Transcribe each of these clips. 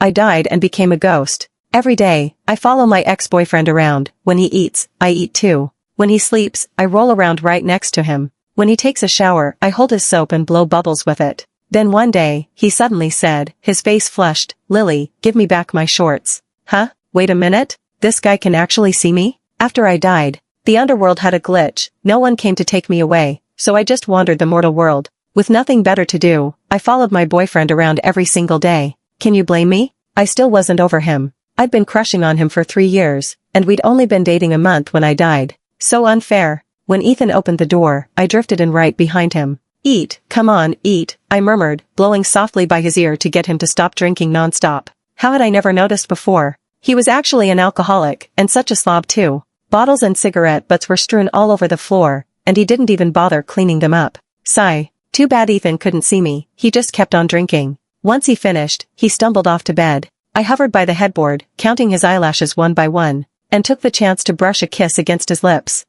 I died and became a ghost. Every day, I follow my ex-boyfriend around. When he eats, I eat too. When he sleeps, I roll around right next to him. When he takes a shower, I hold his soap and blow bubbles with it. Then one day, he suddenly said, his face flushed, "Lily, give me back my shorts." Huh? Wait a minute? This guy can actually see me? After I died, the underworld had a glitch. No one came to take me away, so I just wandered the mortal world. With nothing better to do, I followed my boyfriend around every single day. Can you blame me? I still wasn't over him. I'd been crushing on him for 3 years, and we'd only been dating a month when I died. So unfair. When Ethan opened the door, I drifted in right behind him. "Eat, come on, eat," I murmured, blowing softly by his ear to get him to stop drinking non-stop. How had I never noticed before? He was actually an alcoholic, and such a slob too. Bottles and cigarette butts were strewn all over the floor, and he didn't even bother cleaning them up. Sigh. Too bad Ethan couldn't see me. He just kept on drinking. Once he finished, he stumbled off to bed. I hovered by the headboard, counting his eyelashes one by one, and took the chance to brush a kiss against his lips.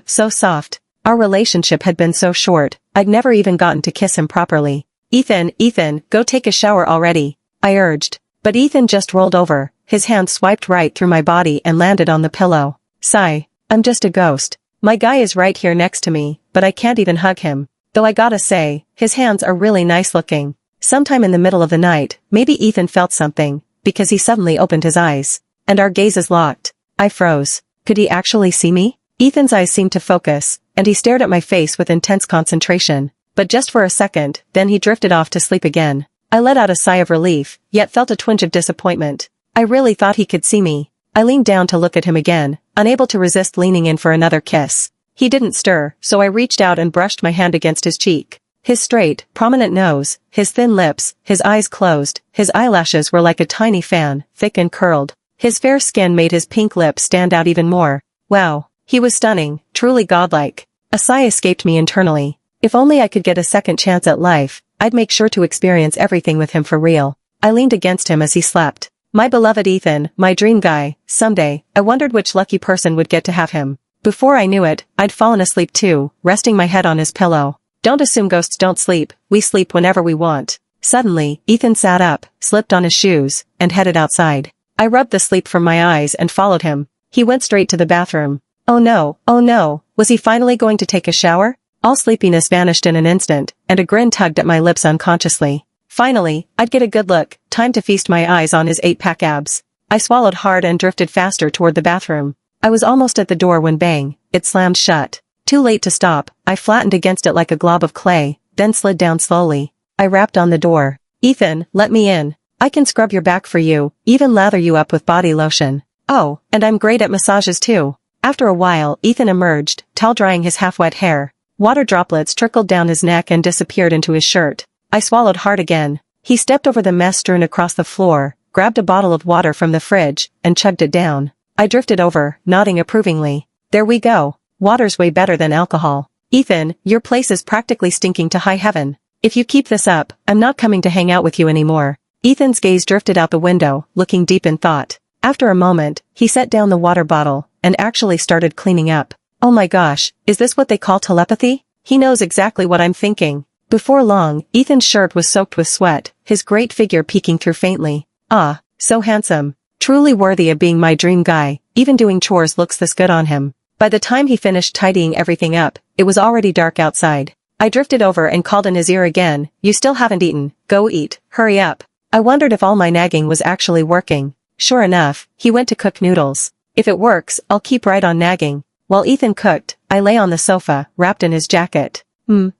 So soft. Our relationship had been so short, I'd never even gotten to kiss him properly. Ethan, go take a shower already," I urged. But Ethan just rolled over, his hand swiped right through my body and landed on the pillow. Sigh. I'm just a ghost. My guy is right here next to me, but I can't even hug him. Though I gotta say, his hands are really nice looking. Sometime in the middle of the night, maybe Ethan felt something, because he suddenly opened his eyes. And our gazes locked. I froze. Could he actually see me? Ethan's eyes seemed to focus, and he stared at my face with intense concentration. But just for a second, then he drifted off to sleep again. I let out a sigh of relief, yet felt a twinge of disappointment. I really thought he could see me. I leaned down to look at him again, unable to resist leaning in for another kiss. He didn't stir, so I reached out and brushed my hand against his cheek. His straight, prominent nose, his thin lips, his eyes closed, his eyelashes were like a tiny fan, thick and curled. His fair skin made his pink lips stand out even more. Wow. He was stunning, truly godlike. A sigh escaped me internally. If only I could get a second chance at life, I'd make sure to experience everything with him for real. I leaned against him as he slept. My beloved Ethan, my dream guy. Someday, I wondered which lucky person would get to have him. Before I knew it, I'd fallen asleep too, resting my head on his pillow. Don't assume ghosts don't sleep, we sleep whenever we want. Suddenly, Ethan sat up, slipped on his shoes, and headed outside. I rubbed the sleep from my eyes and followed him. He went straight to the bathroom. Oh no, was he finally going to take a shower? All sleepiness vanished in an instant, and a grin tugged at my lips unconsciously. Finally, I'd get a good look, time to feast my eyes on his 8-pack abs. I swallowed hard and drifted faster toward the bathroom. I was almost at the door when bang, it slammed shut. Too late to stop, I flattened against it like a glob of clay, then slid down slowly. I rapped on the door. "Ethan, let me in. I can scrub your back for you, even lather you up with body lotion. Oh, and I'm great at massages too." After a while, Ethan emerged, towel-drying his half-wet hair. Water droplets trickled down his neck and disappeared into his shirt. I swallowed hard again. He stepped over the mess strewn across the floor, grabbed a bottle of water from the fridge, and chugged it down. I drifted over, nodding approvingly. There we go. Water's way better than alcohol. "Ethan, your place is practically stinking to high heaven. If you keep this up, I'm not coming to hang out with you anymore." Ethan's gaze drifted out the window, looking deep in thought. After a moment, he set down the water bottle, and actually started cleaning up. Oh my gosh, is this what they call telepathy? He knows exactly what I'm thinking. Before long, Ethan's shirt was soaked with sweat, his great figure peeking through faintly. Ah, so handsome. Truly worthy of being my dream guy, even doing chores looks this good on him. By the time he finished tidying everything up, it was already dark outside. I drifted over and called in his ear again. "You still haven't eaten, go eat, hurry up." I wondered if all my nagging was actually working. Sure enough, he went to cook noodles. If it works, I'll keep right on nagging. While Ethan cooked, I lay on the sofa, wrapped in his jacket.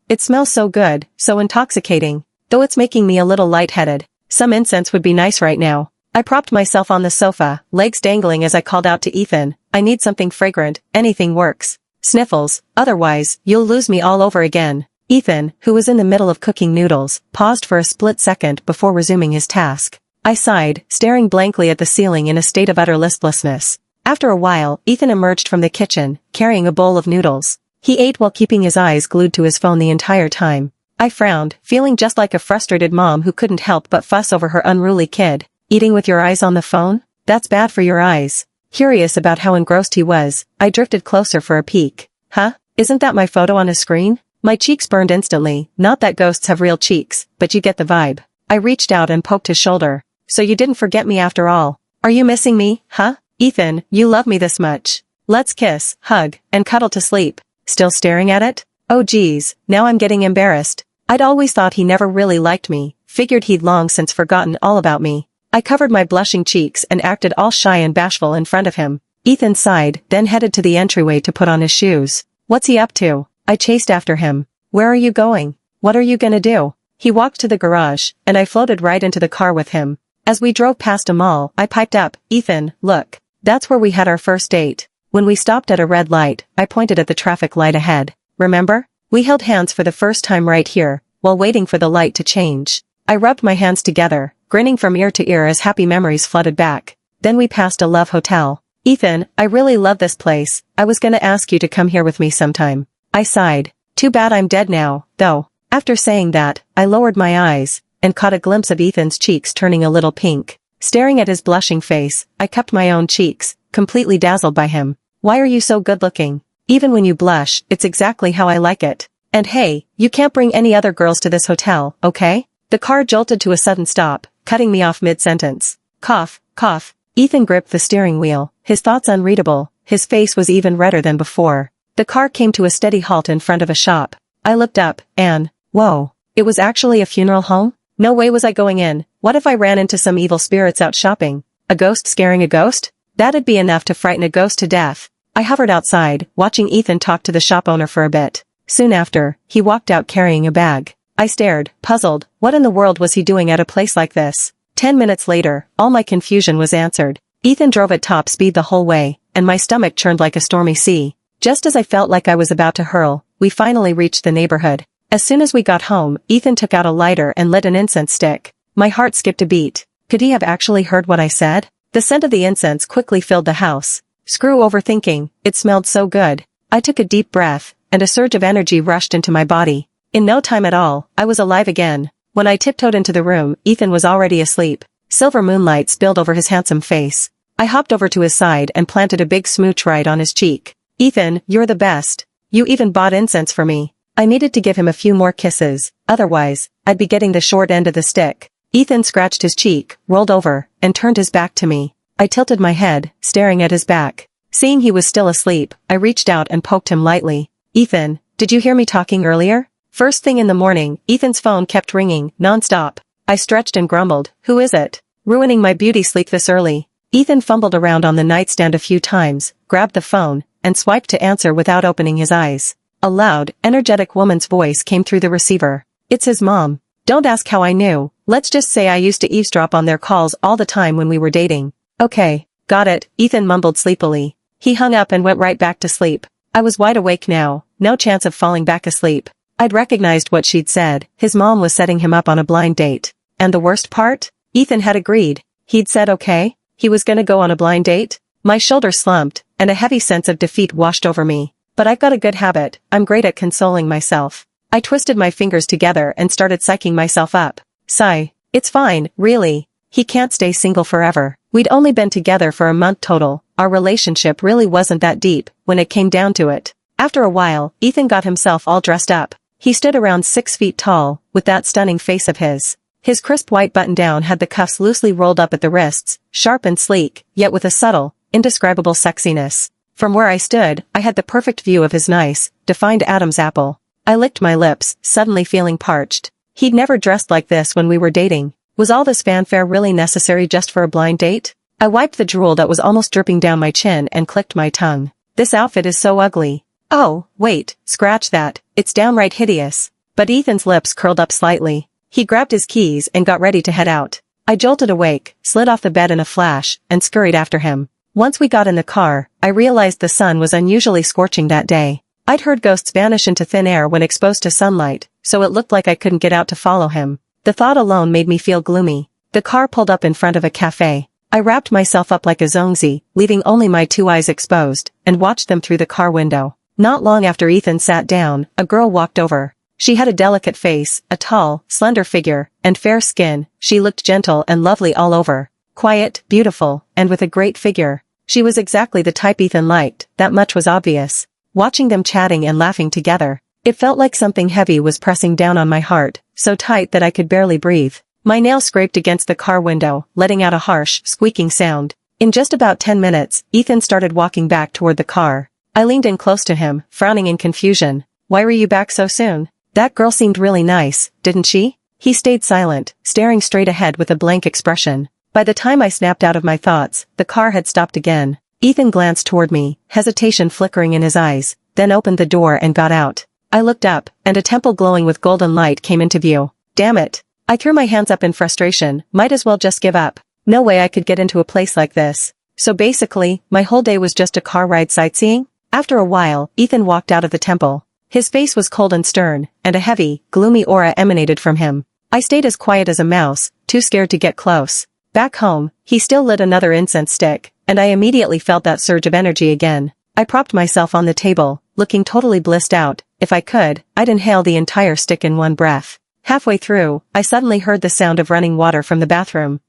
It smells so good, so intoxicating. Though it's making me a little lightheaded. Some incense would be nice right now. I propped myself on the sofa, legs dangling as I called out to Ethan. "I need something fragrant, anything works." Sniffles, "Otherwise, you'll lose me all over again." Ethan, who was in the middle of cooking noodles, paused for a split second before resuming his task. I sighed, staring blankly at the ceiling in a state of utter listlessness. After a while, Ethan emerged from the kitchen, carrying a bowl of noodles. He ate while keeping his eyes glued to his phone the entire time. I frowned, feeling just like a frustrated mom who couldn't help but fuss over her unruly kid. Eating with your eyes on the phone? That's bad for your eyes. Curious about how engrossed he was, I drifted closer for a peek. Huh? Isn't that my photo on his screen? My cheeks burned instantly, not that ghosts have real cheeks, but you get the vibe. I reached out and poked his shoulder. So you didn't forget me after all. Are you missing me, huh? Ethan, you love me this much. Let's kiss, hug, and cuddle to sleep. Still staring at it? Oh geez, now I'm getting embarrassed. I'd always thought he never really liked me, figured he'd long since forgotten all about me. I covered my blushing cheeks and acted all shy and bashful in front of him. Ethan sighed, then headed to the entryway to put on his shoes. What's he up to? I chased after him. Where are you going? What are you gonna do? He walked to the garage, and I floated right into the car with him. As we drove past a mall, I piped up, Ethan, look. That's where we had our first date. When we stopped at a red light, I pointed at the traffic light ahead. Remember? We held hands for the first time right here, while waiting for the light to change. I rubbed my hands together, grinning from ear to ear as happy memories flooded back. Then we passed a love hotel. Ethan, I really love this place. I was gonna ask you to come here with me sometime. I sighed. Too bad I'm dead now, though. After saying that, I lowered my eyes, and caught a glimpse of Ethan's cheeks turning a little pink. Staring at his blushing face, I cupped my own cheeks, completely dazzled by him. Why are you so good-looking? Even when you blush, it's exactly how I like it. And hey, you can't bring any other girls to this hotel, okay? The car jolted to a sudden stop, cutting me off mid-sentence. Cough, cough. Ethan gripped the steering wheel, his thoughts unreadable, his face was even redder than before. The car came to a steady halt in front of a shop. I looked up, and, whoa, it was actually a funeral home? No way was I going in. What if I ran into some evil spirits out shopping? A ghost scaring a ghost? That'd be enough to frighten a ghost to death. I hovered outside, watching Ethan talk to the shop owner for a bit. Soon after, he walked out carrying a bag. I stared, puzzled. What in the world was he doing at a place like this? 10 minutes later, all my confusion was answered. Ethan drove at top speed the whole way, and my stomach churned like a stormy sea. Just as I felt like I was about to hurl, we finally reached the neighborhood. As soon as we got home, Ethan took out a lighter and lit an incense stick. My heart skipped a beat. Could he have actually heard what I said? The scent of the incense quickly filled the house. Screw overthinking, it smelled so good. I took a deep breath, and a surge of energy rushed into my body. In no time at all, I was alive again. When I tiptoed into the room, Ethan was already asleep. Silver moonlight spilled over his handsome face. I hopped over to his side and planted a big smooch right on his cheek. Ethan, you're the best. You even bought incense for me. I needed to give him a few more kisses, otherwise, I'd be getting the short end of the stick. Ethan scratched his cheek, rolled over, and turned his back to me. I tilted my head, staring at his back. Seeing he was still asleep, I reached out and poked him lightly. Ethan, did you hear me talking earlier? First thing in the morning, Ethan's phone kept ringing, non-stop. I stretched and grumbled, who is it? Ruining my beauty sleep this early. Ethan fumbled around on the nightstand a few times, grabbed the phone, and swiped to answer without opening his eyes. A loud, energetic woman's voice came through the receiver. It's his mom. Don't ask how I knew. Let's just say I used to eavesdrop on their calls all the time when we were dating. Okay, got it, Ethan mumbled sleepily. He hung up and went right back to sleep. I was wide awake now, no chance of falling back asleep. I'd recognized what she'd said. His mom was setting him up on a blind date. And the worst part? Ethan had agreed. He'd said okay? He was gonna go on a blind date? My shoulders slumped, and a heavy sense of defeat washed over me. But I've got a good habit, I'm great at consoling myself. I twisted my fingers together and started psyching myself up. Sigh. It's fine, really. He can't stay single forever. We'd only been together for a month total. Our relationship really wasn't that deep, when it came down to it. After a while, Ethan got himself all dressed up. He stood around 6 feet tall, with that stunning face of his. His crisp white button-down had the cuffs loosely rolled up at the wrists, sharp and sleek, yet with a subtle, indescribable sexiness. From where I stood, I had the perfect view of his nice, defined Adam's apple. I licked my lips, suddenly feeling parched. He'd never dressed like this when we were dating. Was all this fanfare really necessary just for a blind date? I wiped the drool that was almost dripping down my chin and clicked my tongue. This outfit is so ugly. Oh, wait, scratch that, it's downright hideous. But Ethan's lips curled up slightly. He grabbed his keys and got ready to head out. I jolted awake, slid off the bed in a flash, and scurried after him. Once we got in the car, I realized the sun was unusually scorching that day. I'd heard ghosts vanish into thin air when exposed to sunlight, so it looked like I couldn't get out to follow him. The thought alone made me feel gloomy. The car pulled up in front of a cafe. I wrapped myself up like a zongzi, leaving only my 2 eyes exposed, and watched them through the car window. Not long after Ethan sat down, a girl walked over. She had a delicate face, a tall, slender figure, and fair skin. She looked gentle and lovely all over. Quiet, beautiful, and with a great figure. She was exactly the type Ethan liked, that much was obvious. Watching them chatting and laughing together, it felt like something heavy was pressing down on my heart, so tight that I could barely breathe. My nail scraped against the car window, letting out a harsh, squeaking sound. In just about 10 minutes, Ethan started walking back toward the car. I leaned in close to him, frowning in confusion. Why were you back so soon? That girl seemed really nice, didn't she? He stayed silent, staring straight ahead with a blank expression. By the time I snapped out of my thoughts, the car had stopped again. Ethan glanced toward me, hesitation flickering in his eyes, then opened the door and got out. I looked up, and a temple glowing with golden light came into view. Damn it. I threw my hands up in frustration, might as well just give up. No way I could get into a place like this. So basically, my whole day was just a car ride sightseeing? After a while, Ethan walked out of the temple. His face was cold and stern, and a heavy, gloomy aura emanated from him. I stayed as quiet as a mouse, too scared to get close. Back home, he still lit another incense stick, and I immediately felt that surge of energy again. I propped myself on the table, looking totally blissed out. If I could, I'd inhale the entire stick in one breath. Halfway through, I suddenly heard the sound of running water from the bathroom.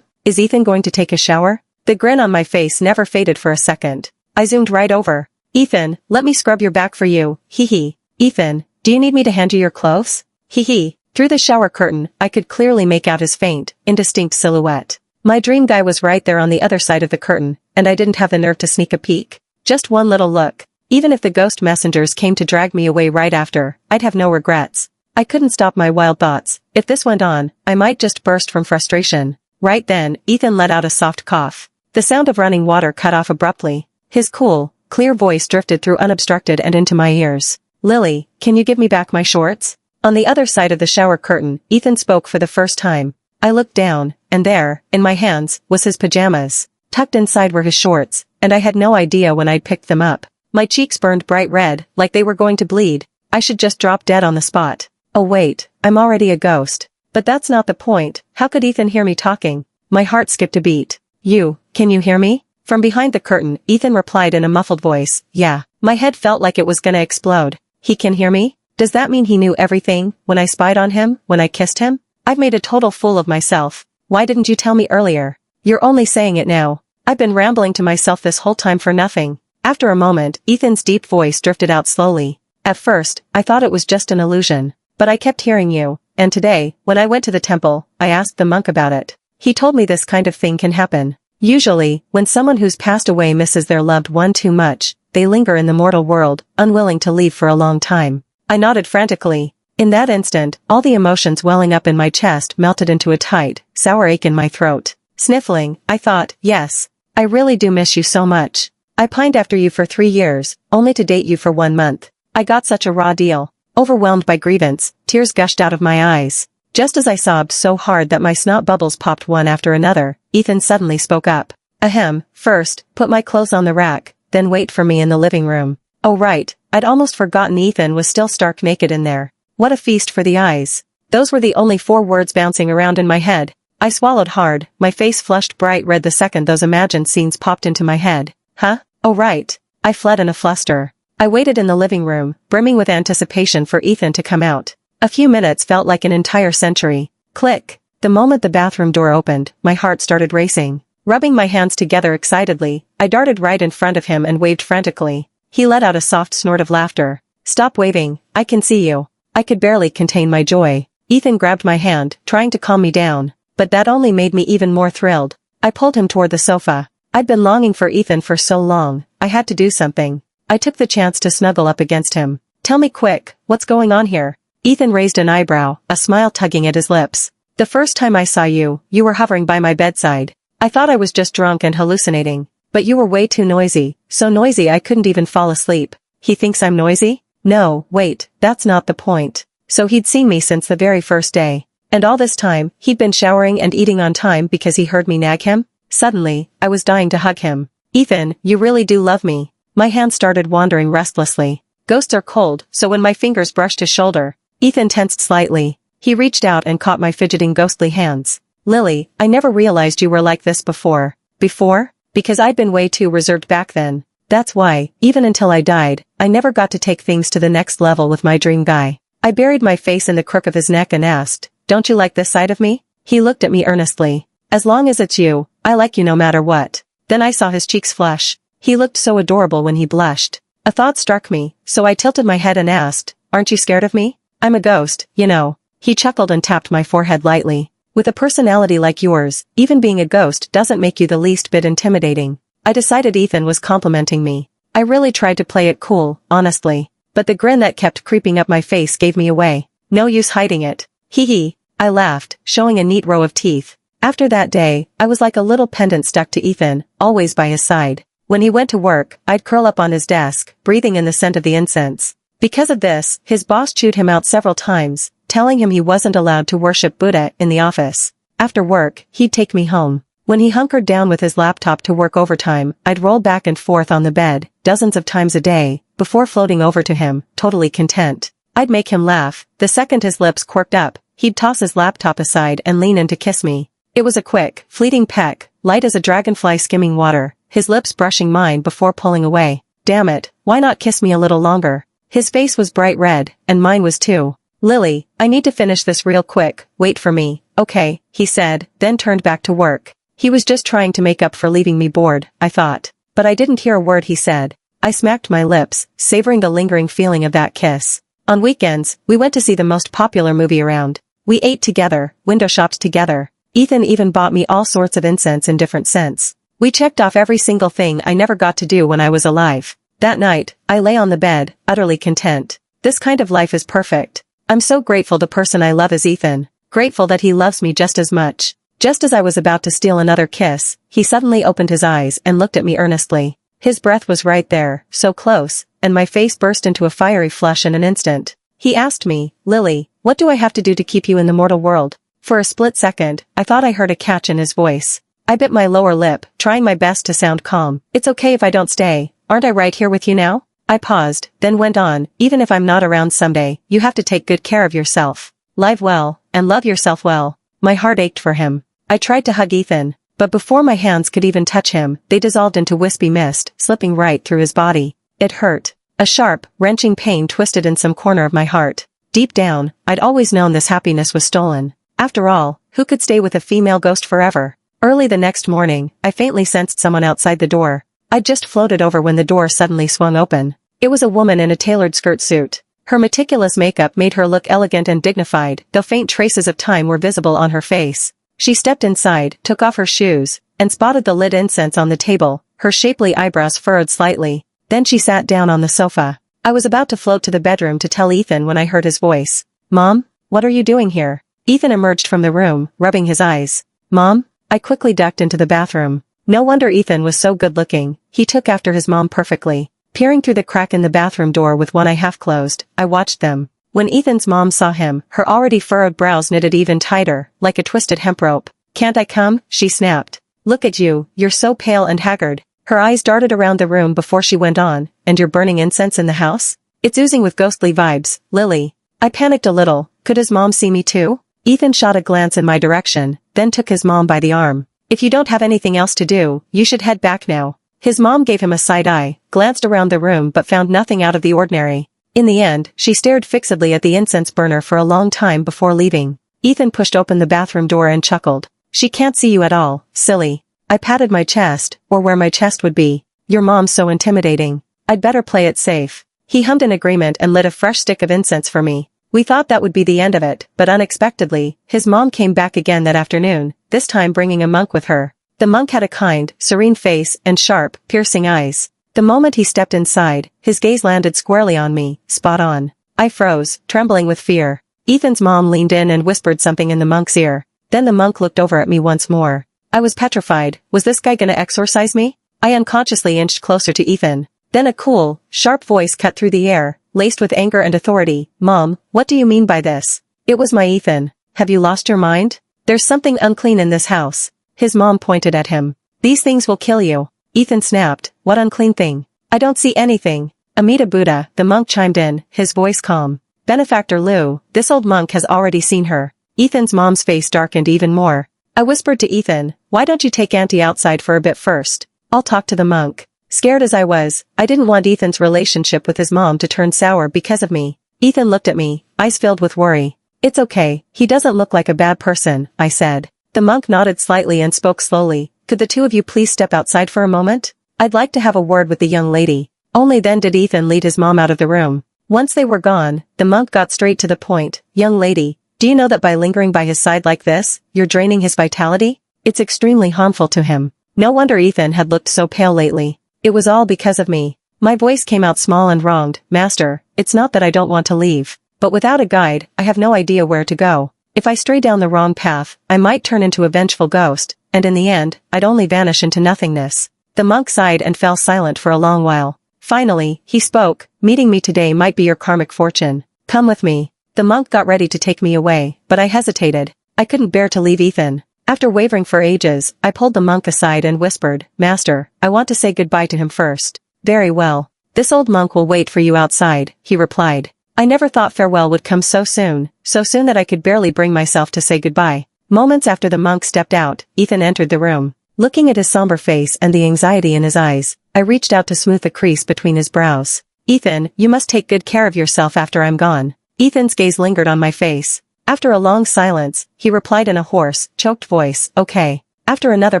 Is Ethan going to take a shower? The grin on my face never faded for a second. I zoomed right over. Ethan, let me scrub your back for you, hee. Ethan, do you need me to hand you your clothes? Hee. Through the shower curtain, I could clearly make out his faint, indistinct silhouette. My dream guy was right there on the other side of the curtain, and I didn't have the nerve to sneak a peek. Just one little look. Even if the ghost messengers came to drag me away right after, I'd have no regrets. I couldn't stop my wild thoughts. If this went on, I might just burst from frustration. Right then, Ethan let out a soft cough. The sound of running water cut off abruptly. His cool, clear voice drifted through unobstructed and into my ears. Lily, can you give me back my shorts? On the other side of the shower curtain, Ethan spoke for the first time. I looked down, and there, in my hands, was his pajamas. Tucked inside were his shorts, and I had no idea when I'd picked them up. My cheeks burned bright red, like they were going to bleed. I should just drop dead on the spot. Oh wait, I'm already a ghost. But that's not the point. How could Ethan hear me talking? My heart skipped a beat. Can you hear me? From behind the curtain, Ethan replied in a muffled voice. Yeah. My head felt like it was gonna explode. He can hear me? Does that mean he knew everything, when I spied on him, when I kissed him? I've made a total fool of myself. Why didn't you tell me earlier? You're only saying it now. I've been rambling to myself this whole time for nothing. After a moment, Ethan's deep voice drifted out slowly. At first, I thought it was just an illusion. But I kept hearing you, and today, when I went to the temple, I asked the monk about it. He told me this kind of thing can happen. Usually, when someone who's passed away misses their loved one too much, they linger in the mortal world, unwilling to leave for a long time. I nodded frantically. In that instant, all the emotions welling up in my chest melted into a tight, sour ache in my throat. Sniffling, I thought, yes, I really do miss you so much. I pined after you for 3 years, only to date you for 1 month. I got such a raw deal. Overwhelmed by grievance, tears gushed out of my eyes. Just as I sobbed so hard that my snot bubbles popped one after another, Ethan suddenly spoke up. Ahem, first, put my clothes on the rack, then wait for me in the living room. Oh right, I'd almost forgotten Ethan was still stark naked in there. What a feast for the eyes. Those were the only 4 words bouncing around in my head. I swallowed hard, my face flushed bright red the second those imagined scenes popped into my head. Huh? Oh right. I fled in a fluster. I waited in the living room, brimming with anticipation for Ethan to come out. A few minutes felt like an entire century. Click. The moment the bathroom door opened, my heart started racing. Rubbing my hands together excitedly, I darted right in front of him and waved frantically. He let out a soft snort of laughter. Stop waving, I can see you. I could barely contain my joy. Ethan grabbed my hand, trying to calm me down. But that only made me even more thrilled. I pulled him toward the sofa. I'd been longing for Ethan for so long, I had to do something. I took the chance to snuggle up against him. Tell me quick, what's going on here? Ethan raised an eyebrow, a smile tugging at his lips. The first time I saw you, you were hovering by my bedside. I thought I was just drunk and hallucinating. But you were way too noisy, so noisy I couldn't even fall asleep. He thinks I'm noisy? No, wait, that's not the point. So he'd seen me since the very first day. And all this time, he'd been showering and eating on time because he heard me nag him? Suddenly, I was dying to hug him. Ethan, you really do love me. My hands started wandering restlessly. Ghosts are cold, so when my fingers brushed his shoulder, Ethan tensed slightly. He reached out and caught my fidgeting ghostly hands. Lily, I never realized you were like this before. Before? Because I'd been way too reserved back then. That's why, even until I died, I never got to take things to the next level with my dream guy. I buried my face in the crook of his neck and asked, don't you like this side of me? He looked at me earnestly. As long as it's you, I like you no matter what. Then I saw his cheeks flush. He looked so adorable when he blushed. A thought struck me, so I tilted my head and asked, aren't you scared of me? I'm a ghost, you know. He chuckled and tapped my forehead lightly. With a personality like yours, even being a ghost doesn't make you the least bit intimidating. I decided Ethan was complimenting me. I really tried to play it cool, honestly. But the grin that kept creeping up my face gave me away. No use hiding it. Hee hee. I laughed, showing a neat row of teeth. After that day, I was like a little pendant stuck to Ethan, always by his side. When he went to work, I'd curl up on his desk, breathing in the scent of the incense. Because of this, his boss chewed him out several times, telling him he wasn't allowed to worship Buddha in the office. After work, he'd take me home. When he hunkered down with his laptop to work overtime, I'd roll back and forth on the bed, dozens of times a day, before floating over to him, totally content. I'd make him laugh. The second his lips quirked up, he'd toss his laptop aside and lean in to kiss me. It was a quick, fleeting peck, light as a dragonfly skimming water, his lips brushing mine before pulling away. Damn it, why not kiss me a little longer? His face was bright red, and mine was too. Lily, I need to finish this real quick, wait for me. Okay, he said, then turned back to work. He was just trying to make up for leaving me bored, I thought. But I didn't hear a word he said. I smacked my lips, savoring the lingering feeling of that kiss. On weekends, we went to see the most popular movie around. We ate together, window shopped together. Ethan even bought me all sorts of incense in different scents. We checked off every single thing I never got to do when I was alive. That night, I lay on the bed, utterly content. This kind of life is perfect. I'm so grateful the person I love is Ethan. Grateful that he loves me just as much. Just as I was about to steal another kiss, he suddenly opened his eyes and looked at me earnestly. His breath was right there, so close, and my face burst into a fiery flush in an instant. He asked me, Lily, what do I have to do to keep you in the mortal world? For a split second, I thought I heard a catch in his voice. I bit my lower lip, trying my best to sound calm. It's okay if I don't stay. Aren't I right here with you now? I paused, then went on, even if I'm not around someday, you have to take good care of yourself. Live well, and love yourself well. My heart ached for him. I tried to hug Ethan, but before my hands could even touch him, they dissolved into wispy mist, slipping right through his body. It hurt. A sharp, wrenching pain twisted in some corner of my heart. Deep down, I'd always known this happiness was stolen. After all, who could stay with a female ghost forever? Early the next morning, I faintly sensed someone outside the door. I'd just floated over when the door suddenly swung open. It was a woman in a tailored skirt suit. Her meticulous makeup made her look elegant and dignified, though faint traces of time were visible on her face. She stepped inside, took off her shoes, and spotted the lit incense on the table, her shapely eyebrows furrowed slightly. Then she sat down on the sofa. I was about to float to the bedroom to tell Ethan when I heard his voice. Mom? What are you doing here? Ethan emerged from the room, rubbing his eyes. Mom? I quickly ducked into the bathroom. No wonder Ethan was so good-looking. He took after his mom perfectly. Peering through the crack in the bathroom door with one eye half closed, I watched them. When Ethan's mom saw him, her already furrowed brows knitted even tighter, like a twisted hemp rope. Can't I come? She snapped. Look at you, you're so pale and haggard. Her eyes darted around the room before she went on, and you're burning incense in the house? It's oozing with ghostly vibes, Lily. I panicked a little. Could his mom see me too? Ethan shot a glance in my direction, then took his mom by the arm. If you don't have anything else to do, you should head back now. His mom gave him a side eye, glanced around the room but found nothing out of the ordinary. In the end, she stared fixedly at the incense burner for a long time before leaving. Ethan pushed open the bathroom door and chuckled. She can't see you at all, silly. I patted my chest, or where my chest would be. Your mom's so intimidating. I'd better play it safe. He hummed in agreement and lit a fresh stick of incense for me. We thought that would be the end of it, but unexpectedly, his mom came back again that afternoon, this time bringing a monk with her. The monk had a kind, serene face and sharp, piercing eyes. The moment he stepped inside, his gaze landed squarely on me, spot on. I froze, trembling with fear. Ethan's mom leaned in and whispered something in the monk's ear. Then the monk looked over at me once more. I was petrified. Was this guy gonna exorcise me? I unconsciously inched closer to Ethan. Then a cool, sharp voice cut through the air, laced with anger and authority. Mom, what do you mean by this? It was my Ethan. Have you lost your mind? There's something unclean in this house. His mom pointed at him. These things will kill you. Ethan snapped. What unclean thing? I don't see anything. Amida Buddha, the monk chimed in, his voice calm. Benefactor Lou, this old monk has already seen her. Ethan's mom's face darkened even more. I whispered to Ethan, why don't you take Auntie outside for a bit first? I'll talk to the monk. Scared as I was, I didn't want Ethan's relationship with his mom to turn sour because of me. Ethan looked at me, eyes filled with worry. It's okay, he doesn't look like a bad person, I said. The monk nodded slightly and spoke slowly. Could the two of you please step outside for a moment? I'd like to have a word with the young lady. Only then did Ethan lead his mom out of the room. Once they were gone, the monk got straight to the point. Young lady, Do you know that by lingering by his side like this, you're draining his vitality? It's extremely harmful to him. No wonder Ethan had looked so pale lately. It was all because of me. My voice came out small and wronged. Master, it's not that I don't want to leave. But without a guide, I have no idea where to go. If I stray down the wrong path, I might turn into a vengeful ghost, and in the end, I'd only vanish into nothingness. The monk sighed and fell silent for a long while. Finally, he spoke. Meeting me today might be your karmic fortune. Come with me. The monk got ready to take me away, but I hesitated. I couldn't bear to leave Ethan. After wavering for ages, I pulled the monk aside and whispered, Master, I want to say goodbye to him first. Very well. This old monk will wait for you outside, he replied. I never thought farewell would come so soon that I could barely bring myself to say goodbye. Moments after the monk stepped out, Ethan entered the room. Looking at his somber face and the anxiety in his eyes, I reached out to smooth the crease between his brows. Ethan, you must take good care of yourself after I'm gone. Ethan's gaze lingered on my face. After a long silence, he replied in a hoarse, choked voice, okay. After another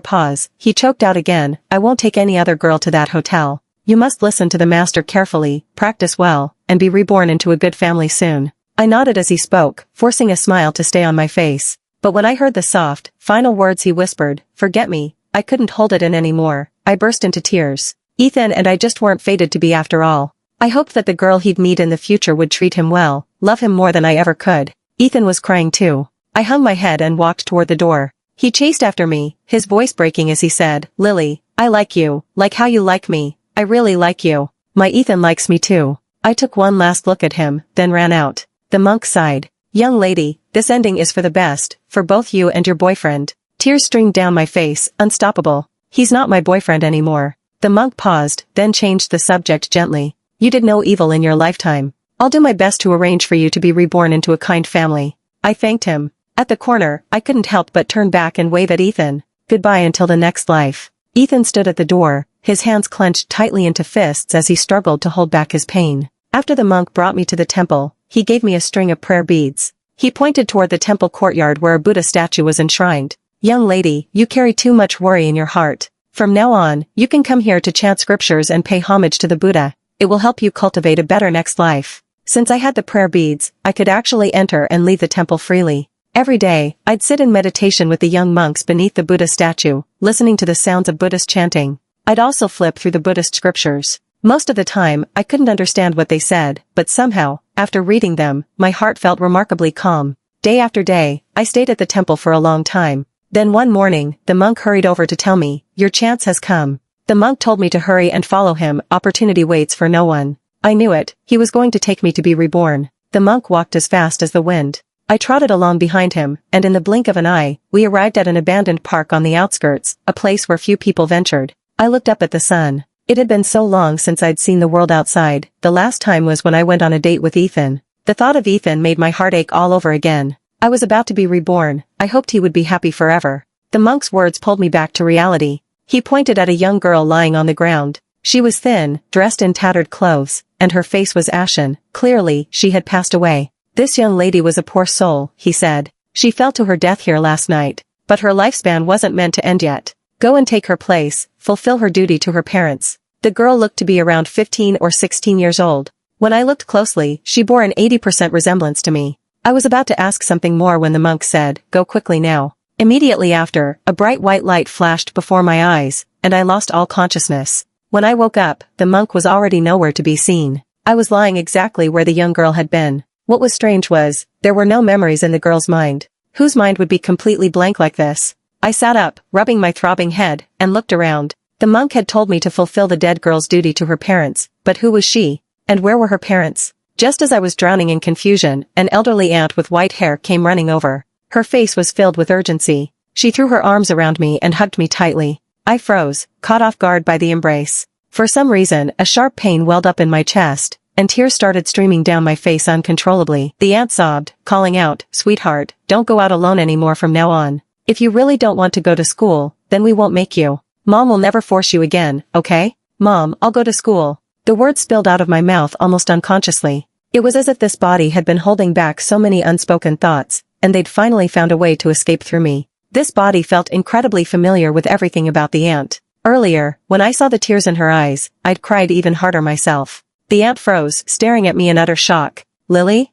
pause, he choked out again, I won't take any other girl to that hotel. You must listen to the master carefully, practice well, and be reborn into a good family soon. I nodded as he spoke, forcing a smile to stay on my face. But when I heard the soft, final words he whispered, forget me, I couldn't hold it in anymore. I burst into tears. Ethan and I just weren't fated to be after all. I hoped that the girl he'd meet in the future would treat him well, love him more than I ever could. Ethan was crying too. I hung my head and walked toward the door. He chased after me, his voice breaking as he said, Lily, I like you, like how you like me. I really like you. My Ethan likes me too. I took one last look at him, then ran out. The monk sighed. Young lady, this ending is for the best, for both you and your boyfriend. Tears streamed down my face, unstoppable. He's not my boyfriend anymore. The monk paused, then changed the subject gently. You did no evil in your lifetime. I'll do my best to arrange for you to be reborn into a kind family. I thanked him. At the corner, I couldn't help but turn back and wave at Ethan. Goodbye until the next life. Ethan stood at the door, his hands clenched tightly into fists as he struggled to hold back his pain. After the monk brought me to the temple, he gave me a string of prayer beads. He pointed toward the temple courtyard where a Buddha statue was enshrined. Young lady, you carry too much worry in your heart. From now on, you can come here to chant scriptures and pay homage to the Buddha. It will help you cultivate a better next life. Since I had the prayer beads, I could actually enter and leave the temple freely. Every day, I'd sit in meditation with the young monks beneath the Buddha statue, listening to the sounds of Buddhist chanting. I'd also flip through the Buddhist scriptures. Most of the time, I couldn't understand what they said, but somehow, after reading them, my heart felt remarkably calm. Day after day, I stayed at the temple for a long time. Then one morning, the monk hurried over to tell me, your chance has come. The monk told me to hurry and follow him, opportunity waits for no one. I knew it, he was going to take me to be reborn. The monk walked as fast as the wind. I trotted along behind him, and in the blink of an eye, we arrived at an abandoned park on the outskirts, a place where few people ventured. I looked up at the sun. It had been so long since I'd seen the world outside. The last time was when I went on a date with Ethan. The thought of Ethan made my heart ache all over again. I was about to be reborn. I hoped he would be happy forever. The monk's words pulled me back to reality. He pointed at a young girl lying on the ground. She was thin, dressed in tattered clothes, and her face was ashen. Clearly, she had passed away. This young lady was a poor soul, he said. She fell to her death here last night. But her lifespan wasn't meant to end yet. Go and take her place, fulfill her duty to her parents. The girl looked to be around 15 or 16 years old. When I looked closely, she bore an 80% resemblance to me. I was about to ask something more when the monk said, go quickly now. Immediately after, a bright white light flashed before my eyes, and I lost all consciousness. When I woke up, the monk was already nowhere to be seen. I was lying exactly where the young girl had been. What was strange was, there were no memories in the girl's mind. Whose mind would be completely blank like this? I sat up, rubbing my throbbing head, and looked around. The monk had told me to fulfill the dead girl's duty to her parents, but who was she? And where were her parents? Just as I was drowning in confusion, an elderly aunt with white hair came running over. Her face was filled with urgency. She threw her arms around me and hugged me tightly. I froze, caught off guard by the embrace. For some reason, a sharp pain welled up in my chest, and tears started streaming down my face uncontrollably. The aunt sobbed, calling out, sweetheart, don't go out alone anymore from now on. If you really don't want to go to school, then we won't make you. Mom will never force you again, okay? Mom, I'll go to school. The words spilled out of my mouth almost unconsciously. It was as if this body had been holding back so many unspoken thoughts, and they'd finally found a way to escape through me. This body felt incredibly familiar with everything about the aunt. Earlier, when I saw the tears in her eyes, I'd cried even harder myself. The aunt froze, staring at me in utter shock. Lily?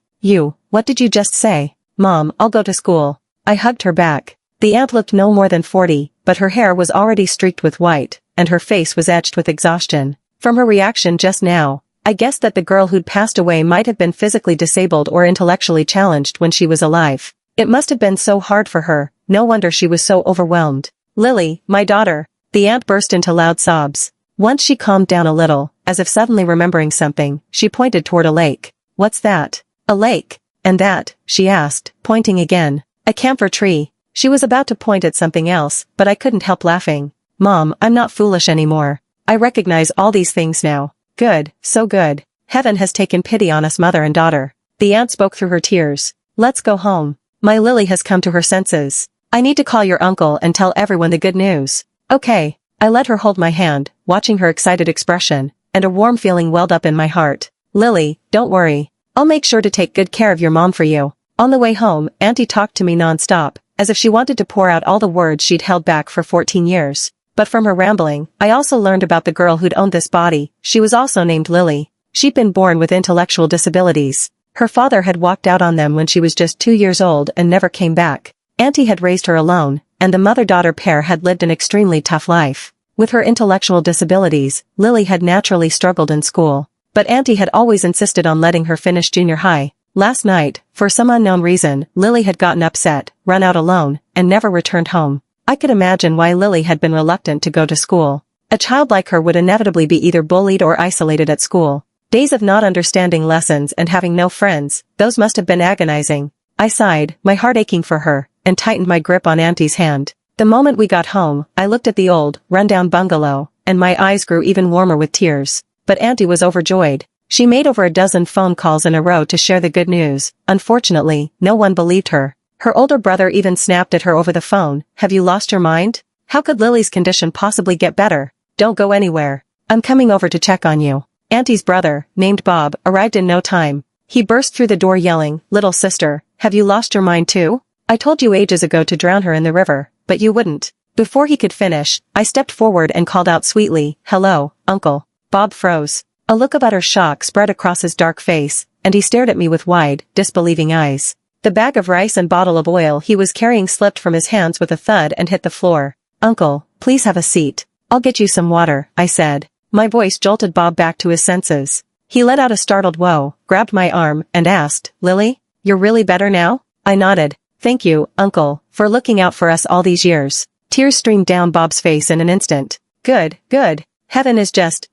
What did you just say? Mom, I'll go to school. I hugged her back. The aunt looked no more than 40, but her hair was already streaked with white, and her face was etched with exhaustion. From her reaction just now, I guessed that the girl who'd passed away might have been physically disabled or intellectually challenged when she was alive. It must have been so hard for her, no wonder she was so overwhelmed. Lily, my daughter. The aunt burst into loud sobs. Once she calmed down a little, as if suddenly remembering something, she pointed toward a lake. What's that? A lake. And that? She asked, pointing again. A camphor tree. She was about to point at something else, but I couldn't help laughing. Mom, I'm not foolish anymore. I recognize all these things now. Good, so good. Heaven has taken pity on us, mother and daughter. The aunt spoke through her tears. Let's go home. My Lily has come to her senses. I need to call your uncle and tell everyone the good news. Okay. I let her hold my hand, watching her excited expression, and a warm feeling welled up in my heart. Lily, don't worry. I'll make sure to take good care of your mom for you. On the way home, Auntie talked to me non-stop, as if she wanted to pour out all the words she'd held back for 14 years. But from her rambling, I also learned about the girl who'd owned this body. She was also named Lily. She'd been born with intellectual disabilities. Her father had walked out on them when she was just 2 years old and never came back. Auntie had raised her alone, and the mother-daughter pair had lived an extremely tough life. With her intellectual disabilities, Lily had naturally struggled in school. But Auntie had always insisted on letting her finish junior high. Last night, for some unknown reason, Lily had gotten upset, run out alone, and never returned home. I could imagine why Lily had been reluctant to go to school. A child like her would inevitably be either bullied or isolated at school. Days of not understanding lessons and having no friends, those must have been agonizing. I sighed, my heart aching for her, and tightened my grip on Auntie's hand. The moment we got home, I looked at the old, run-down bungalow, and my eyes grew even warmer with tears. But Auntie was overjoyed. She made over a dozen phone calls in a row to share the good news. Unfortunately, no one believed her. Her older brother even snapped at her over the phone. Have you lost your mind? How could Lily's condition possibly get better? Don't go anywhere. I'm coming over to check on you. Auntie's brother, named Bob, arrived in no time. He burst through the door yelling, Little sister, have you lost your mind too? I told you ages ago to drown her in the river, but you wouldn't. Before he could finish, I stepped forward and called out sweetly, Hello, Uncle. Bob froze. A look of utter shock spread across his dark face, and he stared at me with wide, disbelieving eyes. The bag of rice and bottle of oil he was carrying slipped from his hands with a thud and hit the floor. Uncle, please have a seat. I'll get you some water, I said. My voice jolted Bob back to his senses. He let out a startled whoa, grabbed my arm, and asked, Lily, you're really better now? I nodded. Thank you, Uncle, for looking out for us all these years. Tears streamed down Bob's face in an instant. Good, good. Heaven is just,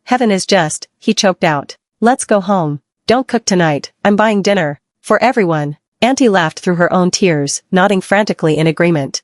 he choked out. Let's go home. Don't cook tonight, I'm buying dinner. For everyone. Auntie laughed through her own tears, nodding frantically in agreement.